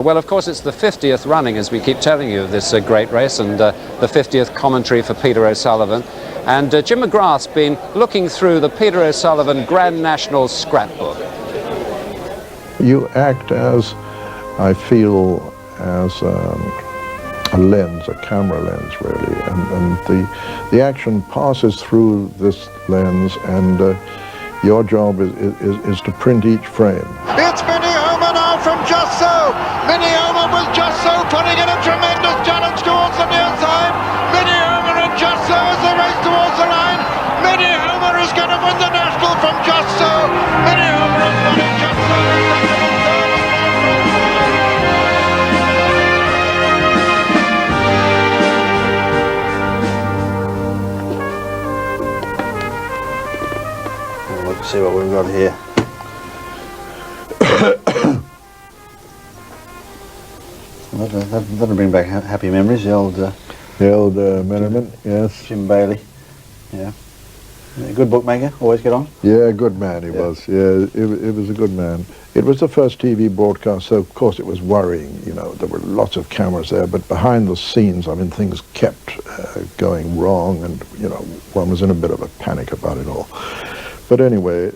Well, of course, it's the 50th running, as we keep telling you, of this great race, and the 50th commentary for Peter O'Sullivan. And Jim McGath's been looking through the Peter O'Sullivan Grand National Scrapbook. You act as, I feel, as a lens, a camera lens, really, and the action passes through this lens, and your job is to print each frame. It's Minnie Homer now from Just So. Minnie Homer was Just So putting in a tremendous challenge towards the near side. Minnie Homer and Just So as they race towards the line. Minnie Homer is going to win the national from Just So. Minnie Homer is running Just So. Let's see what we've got here. That'll bring back happy memories. The old Merriman, yes. Jim Bailey. Yeah. Good bookmaker. Always get on. Yeah, good man he was. Yeah, it was a good man. It was the first TV broadcast, so of course it was worrying. You know, there were lots of cameras there, but behind the scenes, I mean, things kept going wrong, and you know, one was in a bit of a panic about it all. But anyway,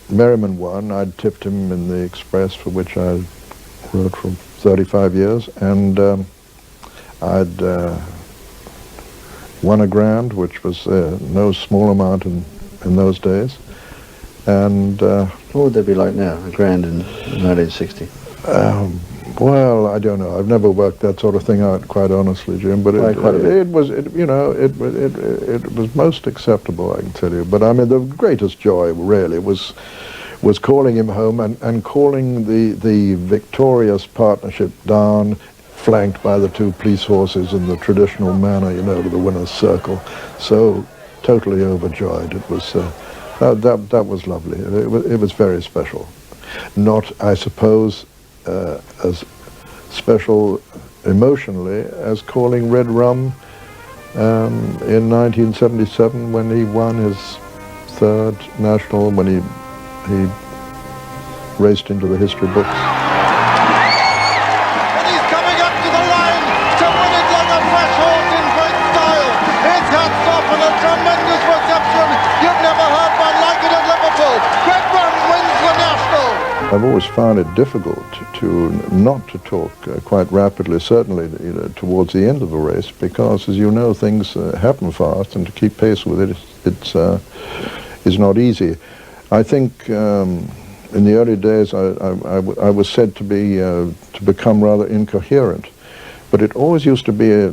Merriman won. I'd tipped him in the Express, for which I wrote for 35 years, and I'd won a grand, which was no small amount in those days. And what would that be like now, a grand in 1960? Well, I don't know. I've never worked that sort of thing out, quite honestly, Jim. But it was most acceptable, I can tell you. But I mean, the greatest joy really was calling him home and calling the victorious partnership down, flanked by the two police horses in the traditional manner, you know, to the winner's circle. So totally overjoyed. It was that was lovely. It was very special. Not, I suppose, as special emotionally as calling Red Rum in 1977 when he won his third national, when he raced into the history books. And he's coming up to the line to win it like a fresh horse in great style. His hats off and a tremendous reception. You've never heard one like it at Liverpool. Red Rum wins the national. I've always found it difficult to not to talk quite rapidly, certainly towards the end of the race, because, as you know, things happen fast, and to keep pace with it is not easy. I think in the early days I was said to become rather incoherent, but it always used to be a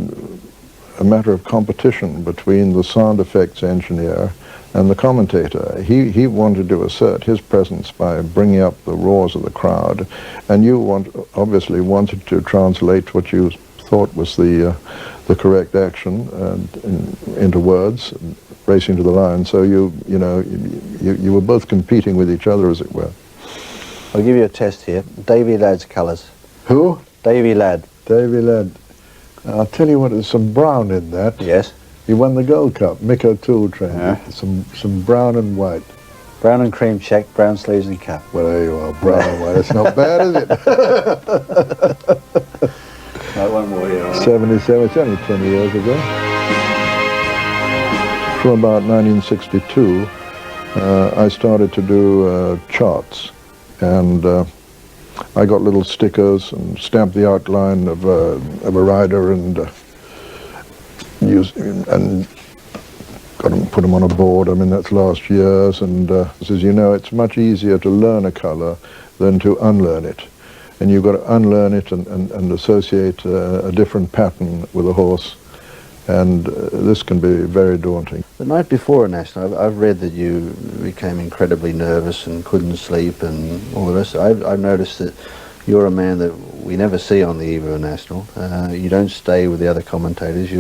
matter of competition between the sound effects engineer and the commentator. He wanted to assert his presence by bringing up the roars of the crowd, and you obviously wanted to translate what you thought was the correct action into words, racing to the line. So you were both competing with each other, as it were. I'll give you a test here. Davy Ladd's colours. Who? Davy Ladd. Davy Ladd. I'll tell you what, there's some brown in that. Yes. He won the Gold Cup. Mick O'Toole trained. Yeah. Some brown and white. Brown and cream check, brown sleeves and cap. Well, there you are, brown and white. That's not bad, is it? No, one more here. 77, it's only 20 years ago. From about 1962, I started to do charts, and I got little stickers and stamped the outline of a rider and put them on a board. I mean, that's last year's, and as you know, it's much easier to learn a colour than to unlearn it. And you've got to unlearn it and associate a different pattern with a horse, and this can be very daunting. The night before a national, I've read that you became incredibly nervous and couldn't sleep and all the rest. I've noticed that you're a man that we never see on the eve of a national. You don't stay with the other commentators.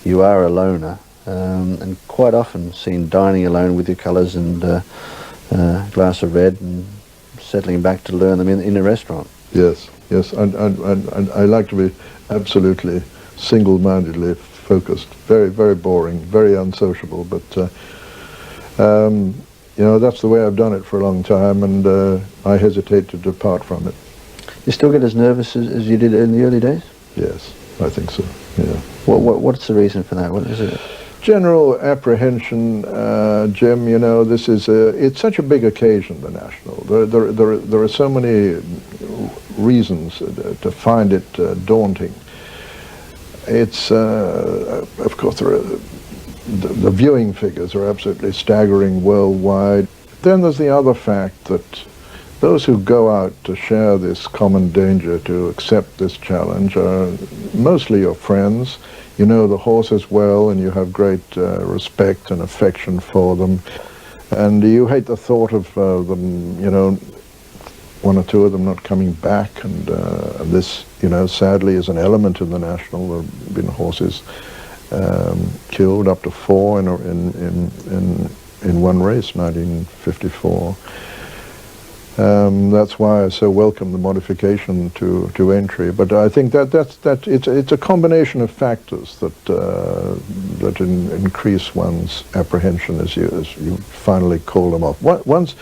You are a loner, and quite often seen dining alone with your colours and a glass of red and settling back to learn them in a restaurant. Yes, yes. I like to be absolutely single-mindedly focused. Very, very boring, very unsociable, but you know, that's the way I've done it for a long time, and I hesitate to depart from it. You still get as nervous as you did in the early days? Yes, I think so, yeah. What's the reason for that? What is it? General apprehension, Jim, you know, this is it's such a big occasion, the National. There are so many reasons to find it daunting. It's, of course, the viewing figures are absolutely staggering worldwide. Then there's the other fact that those who go out to share this common danger, to accept this challenge, are mostly your friends. You know the horses well, and you have great respect and affection for them. And you hate the thought of them, you know, one or two of them not coming back. And this, you know, sadly is an element in the National. There have been horses killed, up to 4 in one race, 1954. That's why I so welcome the modification to entry. But I think that it's a combination of factors that increase one's apprehension as you finally call them off. Once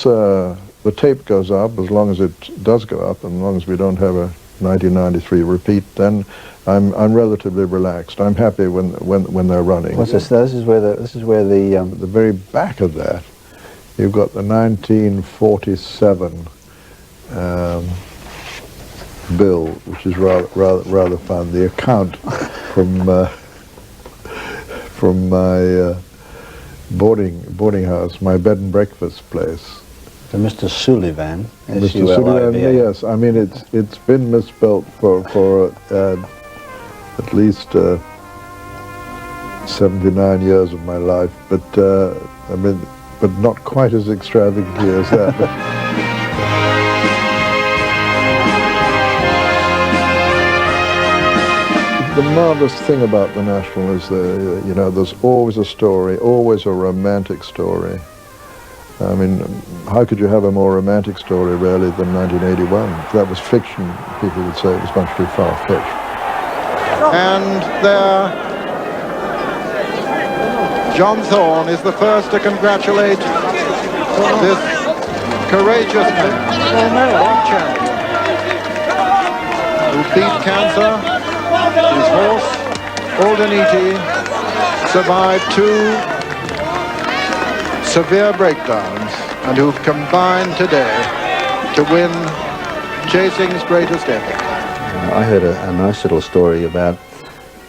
the tape goes up, as long as it does go up, and as long as we don't have a 1993 repeat, then I'm relatively relaxed. I'm happy when they're running. What's this? This is where the the very back of that. You've got the 1947 bill, which is rather fun. The account from my boarding house, my bed and breakfast place. to Mr. Sullivan. Mr. Sullivan, yes. I mean, it's been misspelt for at least 79 years of my life, but I mean. But not quite as extravagantly as that. The marvelous thing about the National is that, you know, there's always a story, always a romantic story. I mean, how could you have a more romantic story, really, than 1981? If that was fiction, people would say it was much too far-fetched. And there, John Thorne is the first to congratulate this courageous man who beat cancer. His horse, Aldeniti, survived 2 severe breakdowns and who've combined today to win chasing's greatest epic. I heard a nice little story about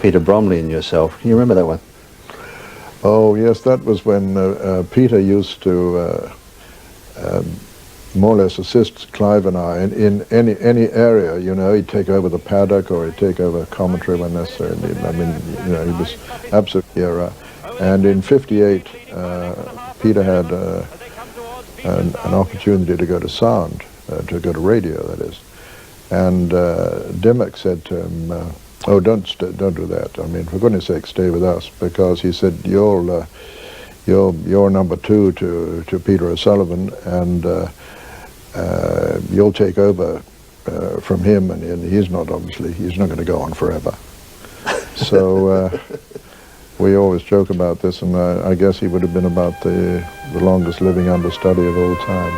Peter Bromley and yourself. Can you remember that one? Oh yes, that was when Peter used to more or less assist Clive and I in any area. You know, he'd take over the paddock or he'd take over commentary when necessary. I mean, you know, he was absolutely era. And in '58, Peter had an opportunity to go to sound, to go to radio, that is. And Dimmock said to him, "Oh, don't do that. I mean, for goodness' sake, stay with us," because he said you're number 2 to Peter O'Sullivan, and you'll take over from him, and he's not going to go on forever. So we always joke about this, and I guess he would have been about the longest living understudy of all time.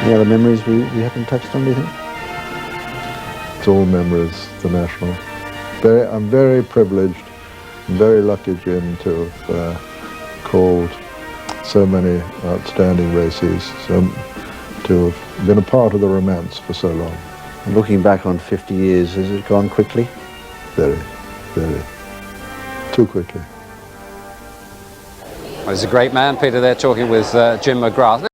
Any other memories we haven't touched on, do you think? It's all memories, the National. I'm very privileged, very lucky, Jim, to have called so many outstanding races, to have been a part of the romance for so long. Looking back on 50 years, has it gone quickly? Very, very. Too quickly. Well, he's a great man, Peter, there talking with Jim McGrath.